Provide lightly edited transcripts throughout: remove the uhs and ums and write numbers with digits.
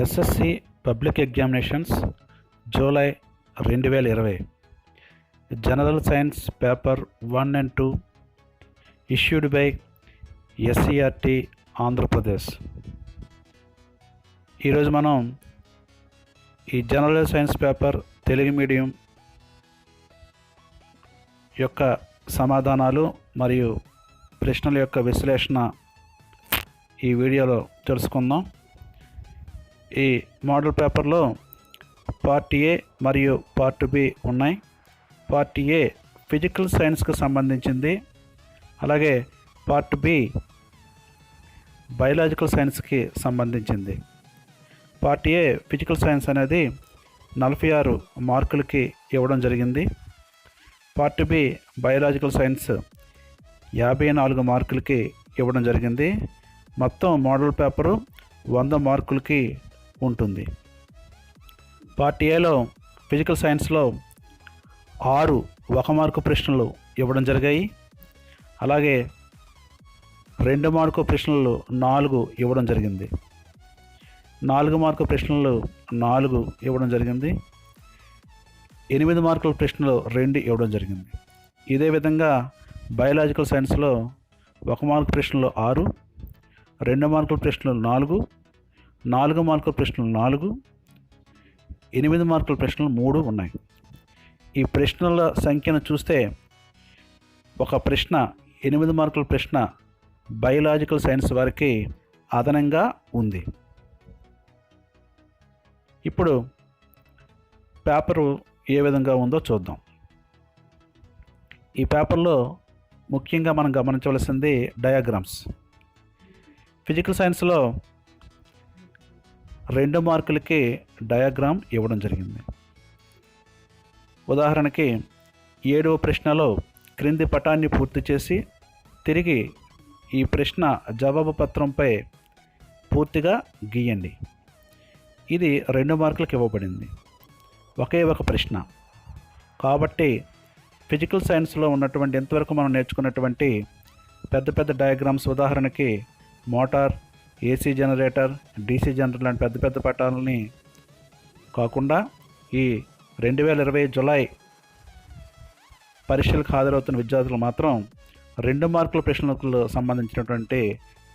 SSC public examinations July 2020 general science paper 1 and 2 issued by SCERT Andhra Pradesh. ఈరోజు మనం ఈ general science paper Telugu medium యొక్క సమాధానాలు మరియు ప్రశ్నల యొక్క విశ్లేషణ ఈ వీడియోలో తెలుసుకుందాం. ఈ మోడల్ పేపర్లో పార్ట్ ఏ మరియు పార్ట్ బి ఉన్నాయి. పార్ట్ ఏ ఫిజికల్ సైన్స్కి సంబంధించింది, అలాగే పార్ట్ బి బయలాజికల్ సైన్స్కి సంబంధించింది. పార్ట్ ఏ ఫిజికల్ సైన్స్ అనేది 46 మార్కులకి ఇవ్వడం జరిగింది. పార్ట్ బి బయలాజికల్ సైన్స్ 54 మార్కులకి ఇవ్వడం జరిగింది. మొత్తం మోడల్ పేపరు 100 మార్కులకి ఉంటుంది. పార్ట్ ఏలో ఫిజికల్ సైన్స్లో 6 1 మార్కు ప్రశ్నలు ఇవ్వడం జరిగాయి. అలాగే 2 మార్కు ప్రశ్నలు 4 ఇవ్వడం జరిగింది. 4 మార్కు ప్రశ్నలు 4 ఇవ్వడం జరిగింది. 8 మార్కుల ప్రశ్నలు 2 ఇవ్వడం జరిగింది. ఇదే విధంగా బయలాజికల్ సైన్స్లో 1 మార్కు ప్రశ్నలు 6, 2 మార్కుల ప్రశ్నలు 4, 4 మార్కుల ప్రశ్నలు 4, 8 మార్కుల ప్రశ్నలు 3 ఉన్నాయి. ఈ ప్రశ్నల సంఖ్యను చూస్తే ఒక ప్రశ్న 8 మార్కుల ప్రశ్న బయలాజికల్ సైన్స్ వారికి అదనంగా ఉంది. ఇప్పుడు పేపరు ఏ విధంగా ఉందో చూద్దాం. ఈ పేపర్లో ముఖ్యంగా మనం గమనించవలసింది డయాగ్రామ్స్. ఫిజికల్ సైన్స్లో 2 మార్కులకి డయాగ్రామ్ ఇవ్వడం జరిగింది. ఉదాహరణకి 7వ ప్రశ్నలో క్రింది పటాన్ని పూర్తి చేసి తిరిగి ఈ ప్రశ్న జవాబు పత్రంపై పూర్తిగా గీయండి. ఇది 2 మార్కులకు ఇవ్వబడింది. ఒకే ఒక ప్రశ్న కాబట్టి ఫిజికల్ సైన్స్లో ఉన్నటువంటి ఎంతవరకు మనం నేర్చుకున్నటువంటి పెద్ద పెద్ద డయాగ్రామ్స్, ఉదాహరణకి motor, AC generator, DC generator లాంటి పెద్ద పెద్ద పటాలని కాకుండా ఈ 2020 జూలై పరీక్షలకు హాజరవుతున్న విద్యార్థులు మాత్రం 2 మార్కుల ప్రశ్నలకు సంబంధించినటువంటి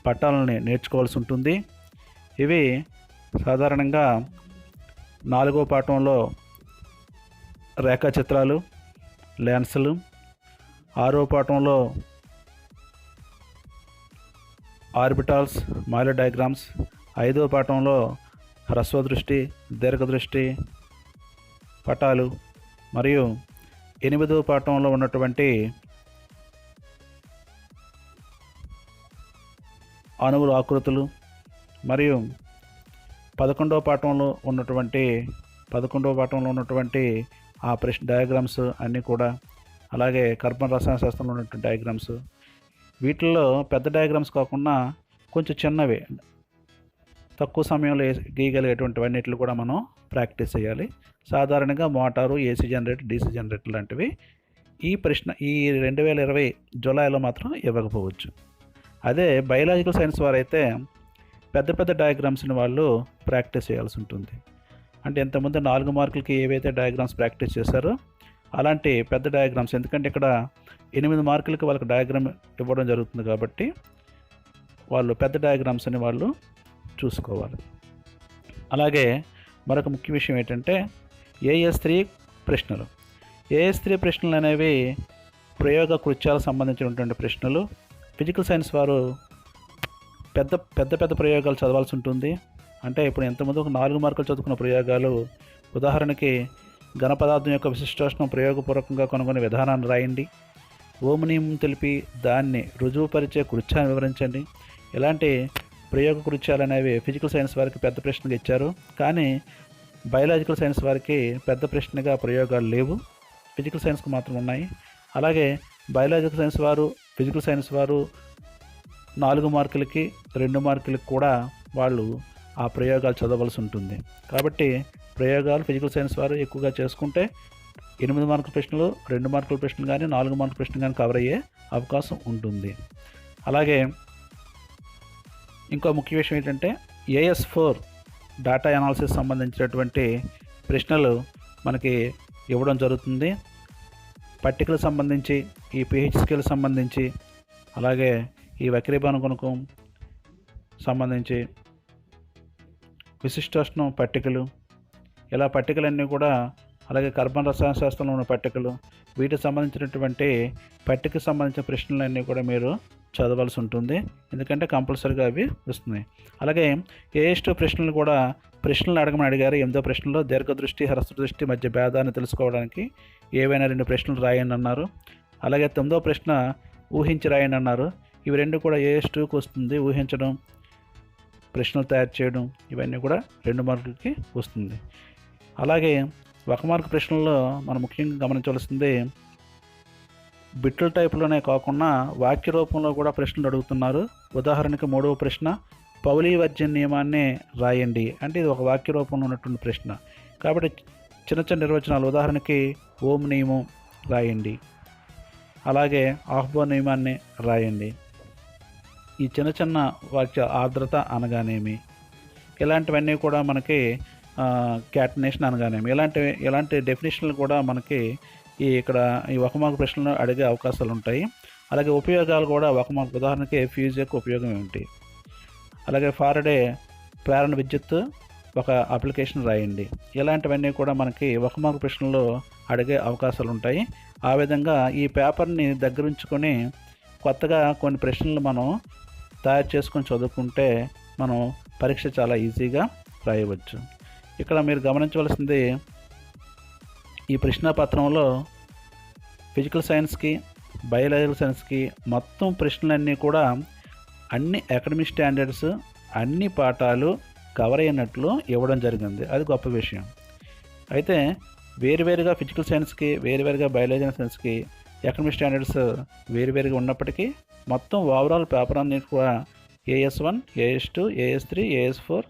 పటాలని నేర్చుకోవాల్సి ఉంటుంది. ఇవి సాధారణంగా 4వ పాఠంలో రేఖాచిత్రాలు, లెన్సులు, 6వ పాఠంలో ఆర్బిటాల్స్, మాయిలర్ డయాగ్రామ్స్, 5వ పాఠంలో హ్రస్వదృష్టి, దీర్ఘదృష్టి పటాలు, మరియు 8వ పాఠంలో ఉన్నటువంటి అణువుల ఆకృతులు, మరియు 11వ పాఠంలో ఉన్నటువంటి ఆ ప్రశ్న డయాగ్రామ్స్ అన్నీ కూడా, అలాగే కర్బన రసాయన శాస్త్రంలో ఉన్నటువంటి డయాగ్రామ్స్. వీటిల్లో పెద్ద డయాగ్రామ్స్ కాకుండా కొంచెం చిన్నవి, తక్కువ సమయంలో గీయగలిగేటువంటివన్నిటిని కూడా మనం ప్రాక్టీస్ చేయాలి. సాధారణంగా motor, AC generator, DC generator లాంటివి ఈ 2020 జూలైలో మాత్రం ఇవ్వకపోవచ్చు. అదే బయలాజికల్ సైన్స్ వారైతే పెద్ద పెద్ద డయాగ్రామ్స్ని వాళ్ళు ప్రాక్టీస్ చేయాల్సి ఉంటుంది. అంటే ఇంతకుముందు 4 మార్కులకి ఏవైతే డయాగ్రామ్స్ ప్రాక్టీస్ చేశారో అలాంటి పెద్ద డయాగ్రామ్స్, ఎందుకంటే ఇక్కడ 8 మార్కులకి వాళ్ళకి డయాగ్రామ్ ఇవ్వడం జరుగుతుంది కాబట్టి వాళ్ళు పెద్ద డయాగ్రామ్స్ని వాళ్ళు చూసుకోవాలి. అలాగే మరొక ముఖ్య విషయం ఏంటంటే AS3 ప్రశ్నలు. AS3 ప్రశ్నలు అనేవి ప్రయోగ కృత్యాలకు సంబంధించినటువంటి ప్రశ్నలు. ఫిజికల్ సైన్స్ వారు పెద్ద ప్రయోగాలు చదవాల్సి ఉంటుంది. అంటే ఇప్పుడు ఎంతమంది ఒక 4 మార్కులు చదువుకున్న ప్రయోగాలు, ఉదాహరణకి ఘన పదార్థం యొక్క విశిష్టోష్ణం ప్రయోగపూర్వకంగా కనుగొనే విధానాన్ని రాయండి, ఓమ్నియం తెలిపి దాన్ని రుజువుపరిచే కృత్యాన్ని వివరించండి. ఇలాంటి ప్రయోగ కృత్యాలు అనేవి ఫిజికల్ సైన్స్ వారికి పెద్ద ప్రశ్నగా ఇచ్చారు. కానీ బయలాజికల్ సైన్స్ వారికి పెద్ద ప్రశ్నగా ప్రయోగాలు లేవు, ఫిజికల్ సైన్స్కి మాత్రం ఉన్నాయి. అలాగే బయలాజికల్ సైన్స్ వారు, ఫిజికల్ సైన్స్ వారు 4 మార్కులకి 2 మార్కులకి కూడా వాళ్ళు ఆ ప్రయోగాలు చదవలసి ఉంటుంది. కాబట్టి ప్రయోగాలు ఫిజికల్ సైన్స్ వారు ఎక్కువగా చేసుకుంటే 8 మార్కుల ప్రశ్నలు, 2 మార్కుల ప్రశ్నలు కానీ 4 మార్కుల ప్రశ్నలు కానీ కవర్ అయ్యే అవకాశం ఉంటుంది. అలాగే ఇంకో ముఖ్య విషయం ఏంటంటే AS4 డేటా అనాలిసిస్ సంబంధించినటువంటి ప్రశ్నలు మనకి ఇవ్వడం జరుగుతుంది. పట్టికలకు సంబంధించి, ఈ పిహెచ్ స్కేల్ సంబంధించి, అలాగే ఈ వక్రీభవన గుణకం సంబంధించి, విశిష్టోష్ణం పట్టికలు, ఇలా పట్టికలన్నీ కూడా, అలాగే కర్బన రసాయన శాస్త్రంలో ఉన్న పట్టికలు, వీటికి సంబంధించినటువంటి పట్టికకు సంబంధించిన ప్రశ్నలన్నీ కూడా మీరు చదవాల్సి ఉంటుంది. ఎందుకంటే కంపల్సరీగా అవి వస్తున్నాయి. అలాగే AS2 ప్రశ్నలు కూడా ప్రశ్నలు అడగమని అడిగారు. 8వ ప్రశ్నలో దీర్ఘదృష్టి, హ్రస్వదృష్టి మధ్య భేదాన్ని తెలుసుకోవడానికి ఏవైనా 2 ప్రశ్నలు రాయండి అన్నారు. అలాగే 9వ ప్రశ్న ఊహించి రాయండి అన్నారు. ఇవి రెండు కూడా AS2కి వస్తుంది. ఊహించడం, ప్రశ్నలు తయారు చేయడం, ఇవన్నీ కూడా 2 మార్కులకి వస్తుంది. అలాగే 1 మార్కు ప్రశ్నల్లో మనం ముఖ్యంగా గమనించవలసింది, బిట్ల టైపులోనే కాకుండా వాక్య రూపంలో కూడా ప్రశ్నలు అడుగుతున్నారు. ఉదాహరణకి 3వ ప్రశ్న పౌలీవర్జ్య నియమాన్ని రాయండి అంటే ఇది ఒక వాక్య రూపంలో ఉన్నటువంటి ప్రశ్న. కాబట్టి చిన్న చిన్న నిర్వచనాలు, ఉదాహరణకి ఓం నియమం రాయండి, అలాగే ఆహ్బో నియమాన్ని రాయండి. ఈ చిన్న చిన్న వాక్య ఆర్ద్రత అనగానేమి, ఇలాంటివన్నీ కూడా మనకి క్యాటనేషన్ అనగానేమి, ఇలాంటి డెఫినేషన్లు కూడా మనకి ఇక్కడ ఈ 1 మార్కు ప్రశ్నలు అడిగే అవకాశాలు ఉంటాయి. అలాగే ఉపయోగాలు కూడా 1 మార్కు, ఉదాహరణకి ఫ్యూజ్ యొక్క ఉపయోగం ఏమిటి, అలాగే ఫారడే ప్రేరణ విద్యుత్ ఒక అప్లికేషన్ రాయండి. ఇలాంటివన్నీ కూడా మనకి 1 మార్కు ప్రశ్నల్లో అడిగే అవకాశాలు ఉంటాయి. ఆ విధంగా ఈ పేపర్ని దగ్గరుంచుకొని కొత్తగా కొన్ని ప్రశ్నలు మనం తయారు చేసుకొని చదువుకుంటే మనం పరీక్ష చాలా ఈజీగా రాయవచ్చు. ఇక్కడ మీరు గమనించవలసింది, ఈ ప్రశ్నాపత్రంలో ఫిజికల్ సైన్స్కి, బయోలాజికల్ సైన్స్కి మొత్తం ప్రశ్నలన్నీ కూడా అన్ని అకాడమిక్ స్టాండర్డ్స్, అన్ని పాఠాలు కవర్ అయినట్లు ఇవ్వడం జరిగింది. అది గొప్ప విషయం. అయితే వేరువేరుగా ఫిజికల్ సైన్స్కి, వేరువేరుగా బయోలాజికల్ సైన్స్కి అకాడమిక్ స్టాండర్డ్స్ వేరువేరుగా ఉన్నప్పటికీ మొత్తం ఓవరాల్ పేపర్ అన్ని కూడా AS1, AS2, AS3, AS4,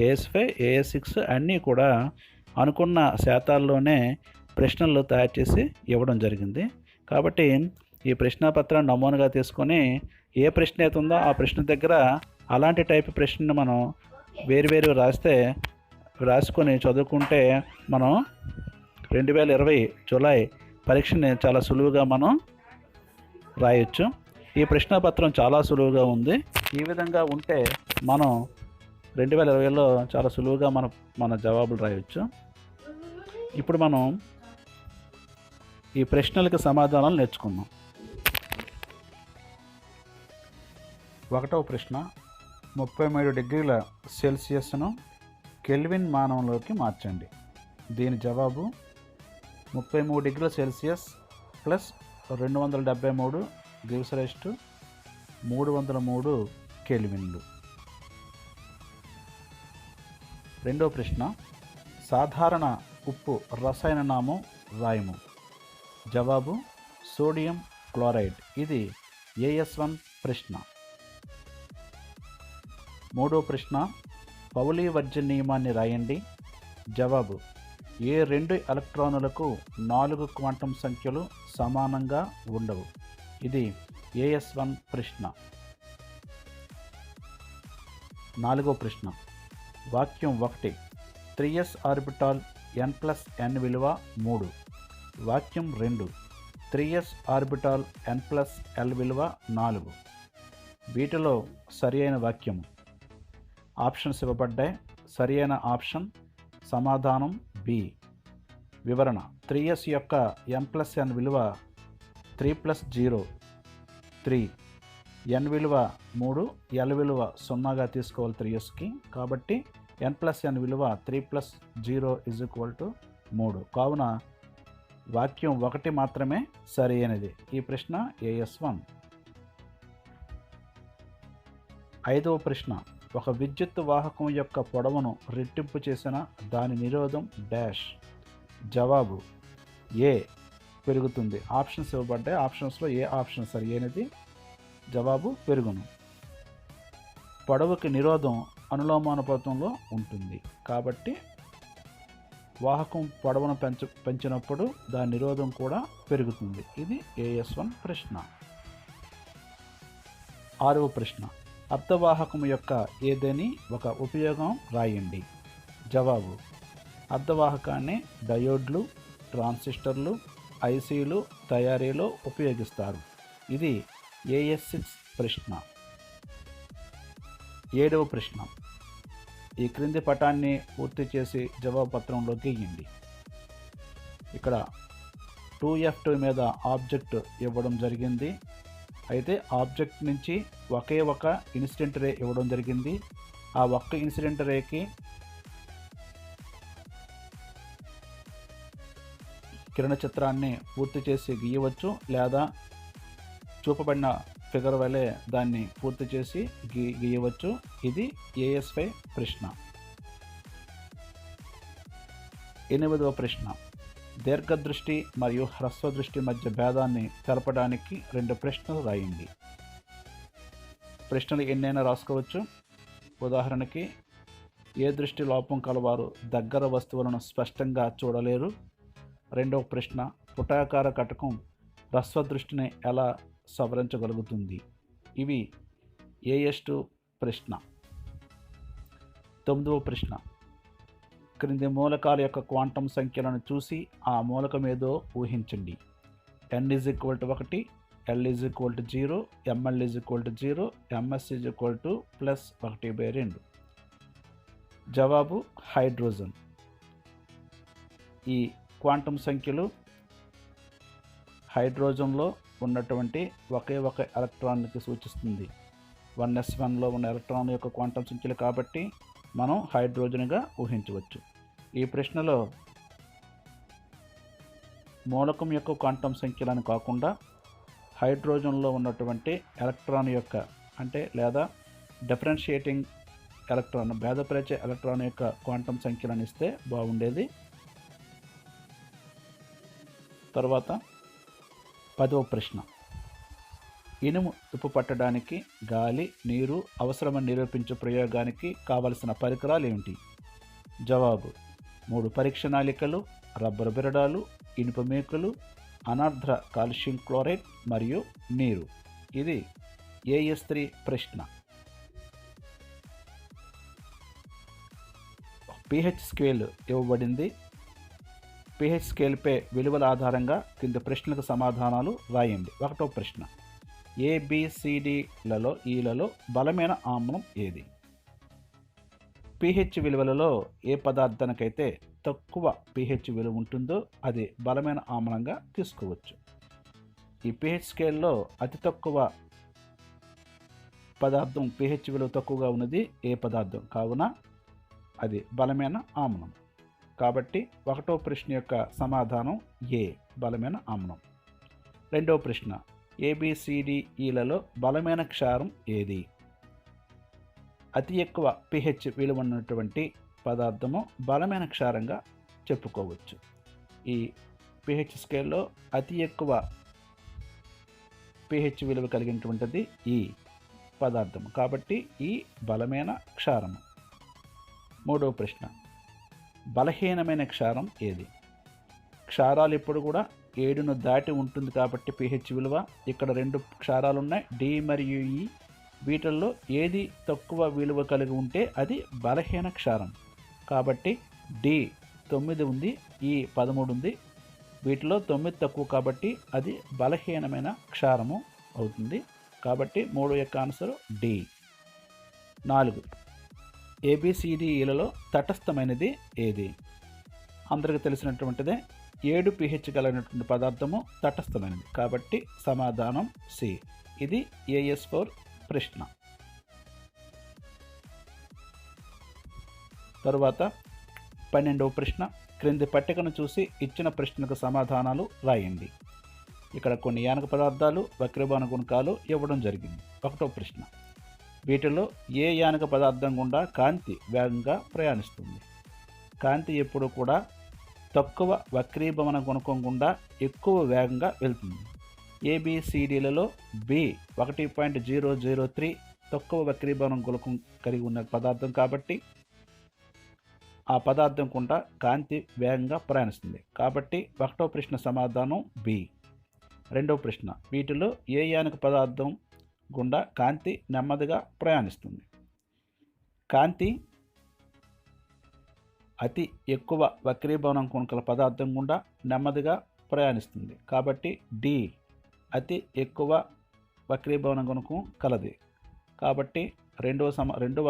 AS5, AS6 అన్నీ కూడా అనుకున్న శాతాల్లోనే ప్రశ్నలు తయారు చేసి ఇవ్వడం జరిగింది. కాబట్టి ఈ ప్రశ్నాపత్రాన్ని నమూనాగా తీసుకొని ఏ ప్రశ్న అయితే ఉందో ఆ ప్రశ్న దగ్గర అలాంటి టైప్ ప్రశ్నను మనం వేరువేరు రాసుకొని చదువుకుంటే మనం 2020 జూలై పరీక్షని చాలా సులువుగా మనం రాయొచ్చు. ఈ ప్రశ్నాపత్రం చాలా సులువుగా ఉంది. ఈ విధంగా ఉంటే మనం 2020లో చాలా సులువుగా మన జవాబులు రాయొచ్చు. ఇప్పుడు మనం ఈ ప్రశ్నలకు సమాధానాలు నేర్చుకుందాం. 1వ ప్రశ్న, 33 డిగ్రీల సెల్సియస్ను కెల్విన్ మానంలోకి మార్చండి. దీని జవాబు 33 డిగ్రీల Celsius plus 273 gives rise to 303 కెల్విన్లు. 2వ ప్రశ్న, సాధారణ ఉప్పు రసాయన నామం రాయము. జవాబు సోడియం క్లోరైడ్. ఇది AS1 ప్రశ్న. 3వ ప్రశ్న, పౌలీవర్జ్య నియమాన్ని రాయండి. జవాబు ఏ 2 ఎలక్ట్రానులకు 4 క్వాంటం సంఖ్యలు సమానంగా ఉండవు. ఇది AS1 ప్రశ్న. 4వ ప్రశ్న, వాక్యం 1 3s ఆర్బిటాల్ n+n విలువ 3. వాక్యం 2 3s ఆర్బిటాల్ n+l విలువ 4. వీటిలో సరి అయిన వాక్యము. ఆప్షన్స్ ఇవ్వబడ్డాయి. సరి అయిన ఆప్షన్ సమాధానం B. వివరణ, 3s యొక్క n+n విలువ 3+0 3, n విలువ 3, l విలువ 0గా తీసుకోవాలి 3sకి. కాబట్టి n+n విలువ 3+0 3. కావున వాక్యం 1 మాత్రమే సరి అయినది. ఈ ప్రశ్న AS1. 5వ ప్రశ్న, ఒక విద్యుత్ వాహకం యొక్క పొడవును రెట్టింపు చేసిన దాని నిరోధం డాష్. జవాబు A పెరుగుతుంది. ఆప్షన్స్ ఇవ్వబడ్డాయి. ఆప్షన్స్లో ఏ ఆప్షన్ సరి అయినది. జవాబు పెరుగును. పొడవుకి నిరోధం అనులోమానుపాతంలో ఉంటుంది. కాబట్టి వాహకం పొడవును పెంచినప్పుడు దాని నిరోధం కూడా పెరుగుతుంది. ఇది AS1 ప్రశ్న. 6వ ప్రశ్న, అర్ధవాహకం యొక్క ఏదేని ఒక ఉపయోగం రాయండి. జవాబు: అర్ధవాహకాన్ని డయోడ్లు, ట్రాన్సిస్టర్లు, ఐసీలు తయారీలో ఉపయోగిస్తారు. ఇది AS6 ప్రశ్న. 7వ ప్రశ్న. ఈ క్రింది పటాన్ని పూర్తి చేసి జవాబు పత్రంలో గీయండి. ఇక్కడ 2F2 మీద ఆబ్జెక్ట్ ఇవ్వడం జరిగింది. అయితే ఆబ్జెక్ట్ నుంచి ఒకే ఒక ఇన్సిడెంట్ రే ఇవ్వడం జరిగింది. ఆ ఒక్క ఇన్సిడెంట్ రేకి కిరణ చిత్రాన్ని పూర్తి చేసి గీయవచ్చు, లేదా చూపబడిన ఫిగర్ వలె దాన్ని పూర్తి చేసి గీయవచ్చు. ఇది AS5 ప్రశ్న. 8వ ప్రశ్న. దీర్ఘదృష్టి మరియు హ్రస్వ దృష్టి మధ్య భేదాన్ని తెలపడానికి 2 ప్రశ్నలు రాయండి. ప్రశ్నలు ఎన్నైనా రాసుకోవచ్చు. ఉదాహరణకి, ఏ దృష్టి లోపం కలవారు దగ్గర వస్తువులను స్పష్టంగా చూడలేరు. 2వ ప్రశ్న. పుటాకార కటకం హ్రస్వ దృష్టిని ఎలా సవరించగలుగుతుంది? ఇవి AS2 ప్రశ్న. 9వ ప్రశ్న. క్రింది మూలకాల యొక్క క్వాంటం సంఖ్యలను చూసి ఆ మూలకం ఏదో ఊహించండి. n=1, l=0, ml=0, ms+1/2. జవాబు: హైడ్రోజన్. ఈ క్వాంటం సంఖ్యలు హైడ్రోజన్లో ఉన్నటువంటి ఒకే ఒక ఎలక్ట్రాన్కి సూచిస్తుంది. 1s1లో ఉన్న ఎలక్ట్రాన్ యొక్క క్వాంటం సంఖ్యలు కాబట్టి మనం హైడ్రోజన్గా ఊహించవచ్చు. ఈ ప్రశ్నలో మూలకం యొక్క క్వాంటం సంఖ్యలను కాకుండా హైడ్రోజన్లో ఉన్నటువంటి ఎలక్ట్రాన్ యొక్క లేదా డిఫరెన్షియేటింగ్ ఎలక్ట్రాన్, భేదపరిచే ఎలక్ట్రాన్ యొక్క క్వాంటం సంఖ్యలను ఇస్తే బాగుండేది. తర్వాత 10వ ప్రశ్న. ఇనుము తుప్పు పట్టడానికి గాలి, నీరు అవసరమని నిరూపించే ప్రయోగానికి కావలసిన పరికరాలు ఏమిటి? జవాబు: 3 పరీక్ష నాళికలు, రబ్బరు బిరడాలు, ఇనుప మేకులు, అనర్ధ కాల్షియం క్లోరైడ్ మరియు నీరు. ఇది AS3 ప్రశ్న. pH స్కేల్ ఇవ్వబడింది. pH స్కేల్పై విలువల ఆధారంగా కింది ప్రశ్నలకు సమాధానాలు రాయండి. 1వ ప్రశ్న. ABCDలలో బలమైన ఆమ్లం ఏది? pH విలువలలో ఏ పదార్థానికైతే తక్కువ pH విలువ ఉంటుందో అది బలమైన ఆమ్లంగా తీసుకోవచ్చు. ఈ pH స్కేల్లో అతి తక్కువ పదార్థం pH విలువ తక్కువగా ఉన్నది ఏ పదార్థం, కావున అది బలమైన ఆమ్లం. కాబట్టి 1వ ప్రశ్న యొక్క సమాధానం ఏ, బలమైన ఆమ్లం. 2వ ప్రశ్న. ABCDEలలో బలమైన క్షారం ఏది? అతి ఎక్కువ pH విలువ ఉన్నటువంటి పదార్థము బలమైన క్షారంగా చెప్పుకోవచ్చు. ఈ pH స్కేల్లో అతి ఎక్కువ pH విలువ కలిగినటువంటిది ఈ పదార్థము, కాబట్టి ఈ బలమైన క్షారము. 3వ ప్రశ్న. బలహీనమైన క్షారం ఏది? క్షారాలు ఎప్పుడు కూడా 7ను దాటి ఉంటుంది కాబట్టి pH విలువ. ఇక్కడ 2 క్షారాలు ఉన్నాయి, D మరియు E. వీటిల్లో ఏది తక్కువ విలువ కలిగి ఉంటే అది బలహీన క్షారం. కాబట్టి D 9 ఉంది, E 13 ఉంది. వీటిలో 9 తక్కువ కాబట్టి అది బలహీనమైన క్షారము అవుతుంది. కాబట్టి 3 యొక్క ఆన్సర్ D. 4. ABCDEలలో తటస్థమైనది ఏది? అందరికీ తెలిసినటువంటిదే, 7 pH కలిగినటువంటి పదార్థము తటస్థమైనది, కాబట్టి సమాధానం C. ఇది AS4 ప్రశ్న. తరువాత 12వ ప్రశ్న. క్రింది పట్టికను చూసి ఇచ్చిన ప్రశ్నలకు సమాధానాలు రాయండి. ఇక్కడ కొన్ని యానక పదార్థాలు, వక్రీభవన గుణకాలు ఇవ్వడం జరిగింది. 1వ ప్రశ్న. వీటిలో ఏ యానక పదార్థం గుండా కాంతి వేగంగా ప్రయాణిస్తుంది? కాంతి ఎప్పుడు కూడా తక్కువ వక్రీభవన గుణకం గుండా ఎక్కువ వేగంగా వెళ్తుంది. ABCDలలో B 1.003 తక్కువ వక్రీభవన గుణకం కలిగి ఉన్న పదార్థం కాబట్టి ఆ పదార్థం గుండా కాంతి వేగంగా ప్రయాణిస్తుంది. కాబట్టి 1వ ప్రశ్న సమాధానం B. 2వ ప్రశ్న. వీటిలో ఏ యానక పదార్థం గుండా కాంతి నెమ్మదిగా ప్రయాణిస్తుంది? కాంతి అతి ఎక్కువ వక్రీభవనం కొనుకల పదార్థం గుండా నెమ్మదిగా ప్రయాణిస్తుంది. కాబట్టి డి అతి ఎక్కువ వక్రీభవనం గుణకం కలది. కాబట్టి రెండవ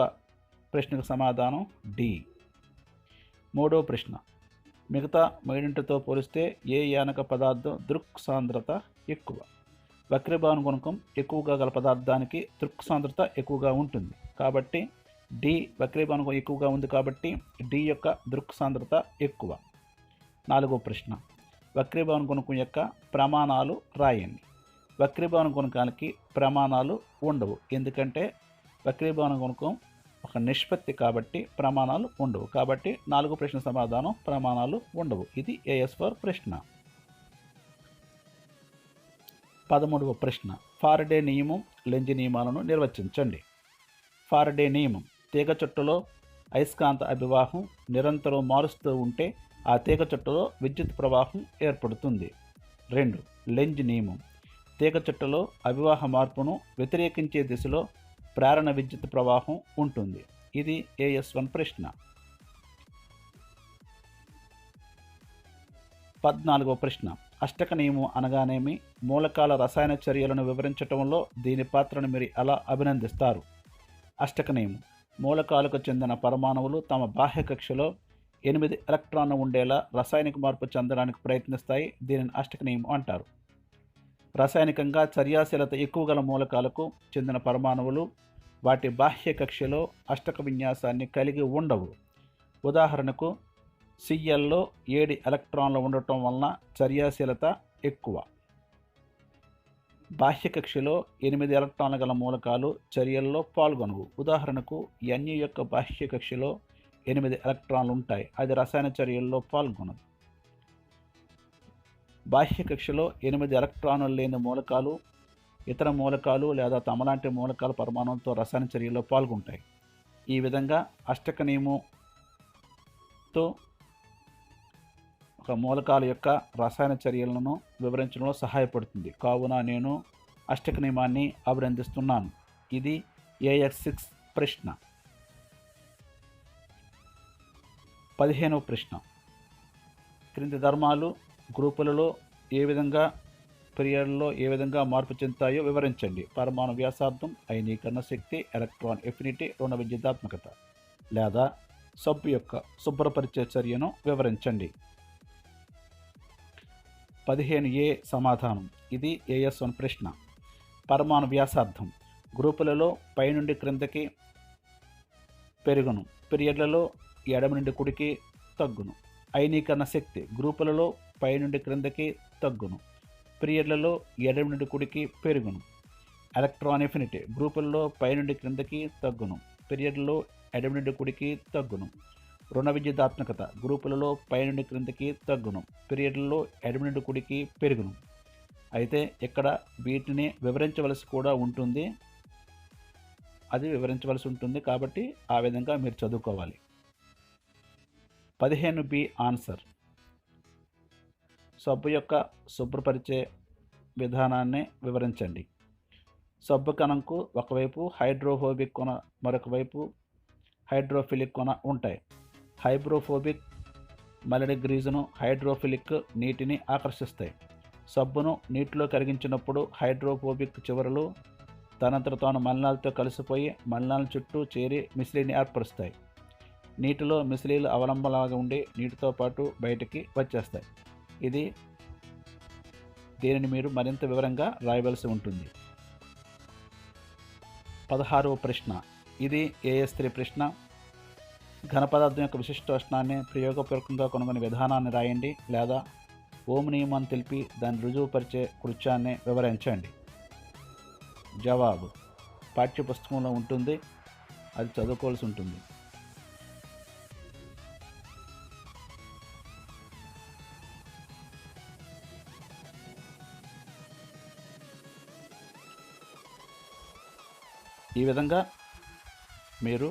ప్రశ్నకు సమాధానం డి. మూడవ ప్రశ్న, మిగతా మూడింటితో పోలిస్తే ఏ యానక పదార్థం దృక్ సాంద్రత ఎక్కువ? వక్రీభవన గుణకం ఎక్కువగా గల పదార్థానికి దృక్ సాంద్రత ఎక్కువగా ఉంటుంది. కాబట్టి డి వక్రీభవన గుణకం ఎక్కువగా ఉంది కాబట్టి డి యొక్క దృక్ సాంద్రత ఎక్కువ. నాలుగవ ప్రశ్న, వక్రీభవన గుణకం యొక్క ప్రమాణాలు రాయండి. వక్రీభవన గుణకానికి ప్రమాణాలు ఉండవు, ఎందుకంటే వక్రీభవన గుణకం ఒక నిష్పత్తి కాబట్టి ప్రమాణాలు ఉండవు. కాబట్టి 4వ ప్రశ్న సమాధానం ప్రమాణాలు ఉండవు. ఇది AS4 ప్రశ్న. 13వ ప్రశ్న, ఫారడే నియమం, లెంజ్ నియమాలను నిర్వచించండి. ఫారడే నియమం, తీగ చుట్టలో అయస్కాంత అభివాహం నిరంతరం మారుస్తూ ఉంటే ఆ తీగ చుట్టలో విద్యుత్ ప్రవాహం ఏర్పడుతుంది. 2. లెంజ్ నియమం, తీగ చుట్టలో అభివాహ మార్పును వ్యతిరేకించే దిశలో ప్రేరణ విద్యుత్ ప్రవాహం ఉంటుంది. ఇది AS1 ప్రశ్న. 14వ ప్రశ్న, అష్టక నియమం అనగానేమి? మూలకాల రసాయన చర్యలను వివరించడంలో దీని పాత్రను మీరు ఎలా అభినందిస్తారు? అష్టక నియమం, మూలకాలకు చెందిన పరమాణువులు తమ బాహ్య కక్షలో 8 ఎలక్ట్రాన్లు ఉండేలా రాసాయనిక మార్పు చెందడానికి ప్రయత్నిస్తాయి. దీనిని అష్టక నియమం అంటారు. రాసాయనికంగా చర్యాశీలత ఎక్కువ గల మూలకాలకు చెందిన పరమాణువులు వాటి బాహ్య కక్షలో అష్టక విన్యాసాన్ని కలిగి ఉండవు. ఉదాహరణకు Clలో 7 ఎలక్ట్రాన్లు ఉండటం వలన చర్యాశీలత ఎక్కువ. బాహ్య కక్షలో 8 ఎలక్ట్రాన్ల గల మూలకాలు చర్యల్లో పాల్గొనవు. ఉదాహరణకు Nu యొక్క బాహ్య కక్షలో 8 ఎలక్ట్రాన్లు ఉంటాయి, అది రసాయన చర్యల్లో పాల్గొనదు. బాహ్య కక్షలో 8 ఎలక్ట్రాన్లు లేని మూలకాలు ఇతర మూలకాలు లేదా తమలాంటి మూలకాల పరమాణువులతో రసాయన చర్యల్లో పాల్గొంటాయి. ఈ విధంగా అష్టక నియమంతో ఒక మూలకాల యొక్క రసాయన చర్యలను వివరించడంలో సహాయపడుతుంది. కావున నేను అష్టక నియమాన్ని అభినందిస్తున్నాను. ఇది AS6 ప్రశ్న. 15వ ప్రశ్న, క్రింది ధర్మాలు గ్రూపులలో పీరియడ్లో ఏ విధంగా మార్పు చెందుతాయో వివరించండి. పరమాణు వ్యాసార్థం, అయనీకరణ శక్తి, ఎలక్ట్రాన్ ఎఫినిటీ, రుణ విద్యుదాత్మకత. లేదా సబ్బు యొక్క శుభ్రపరిచే చర్యను వివరించండి. 15A సమాధానం. ఇది AS1 ప్రశ్న. పరమాణు వ్యాసార్థం గ్రూపులలో పై నుండి క్రిందకి పెరుగును, పీరియడ్లలో ఎడమ నుండి కుడికి తగ్గును. అయనీకరణ శక్తి గ్రూపులలో పై నుండి క్రిందకి తగ్గును, పీరియడ్లలో ఎడమ నుండి కుడికి పెరుగును. ఎలక్ట్రాన్ ఎఫినిటీ గ్రూపులలో పై నుండి క్రిందకి తగ్గును, పీరియడ్లలో ఎడమ నుండి కుడికి తగ్గును. రుణ విద్యుదాత్మకత గ్రూపులలో పై నుండి క్రిందకి తగ్గును, పీరియడ్లలో ఎడమ నుండి కుడికి పెరుగును. అయితే ఇక్కడ వీటిని వివరించవలసి కూడా ఉంటుంది, కాబట్టి ఆ విధంగా మీరు చదువుకోవాలి. 15B answer. సబ్బు యొక్క శుభ్రపరిచే విధానాన్ని వివరించండి. సబ్బు కణంకు ఒకవైపు హైడ్రోఫోబిక్ కొన, మరొక వైపు హైడ్రోఫిలిక్ కొన ఉంటాయి. హైడ్రోఫోబిక్ మలిన గ్రీజును, హైడ్రోఫిలిక్ నీటిని ఆకర్షిస్తాయి. సబ్బును నీటిలో కరిగించినప్పుడు హైడ్రోఫోబిక్ చివరలు తనంతట తాను మలినాలతో కలిసిపోయి మలినాల చుట్టూ చేరి మిశ్రీని ఏర్పరుస్తాయి. నీటిలో మిశ్రీలు అవలంబనలాగా ఉండి నీటితో పాటు బయటికి వచ్చేస్తాయి. దీనిని మీరు మరింత వివరంగా రాయవలసి ఉంటుంది. 16వ ప్రశ్న. ఇది AS3 ప్రశ్న. ఘనపదార్థం యొక్క విశిష్టోష్ణాన్ని ప్రయోగపూర్వకంగా కనుగొనే విధానాన్ని రాయండి, లేదా ఓం నియమాన్ని తెలిపి దాన్ని రుజువుపరిచే కృత్యాన్ని వివరించండి. జవాబు పాఠ్యపుస్తకంలో ఉంటుంది, అది చదువుకోవాల్సి ఉంటుంది. ఈ విధంగా మీరు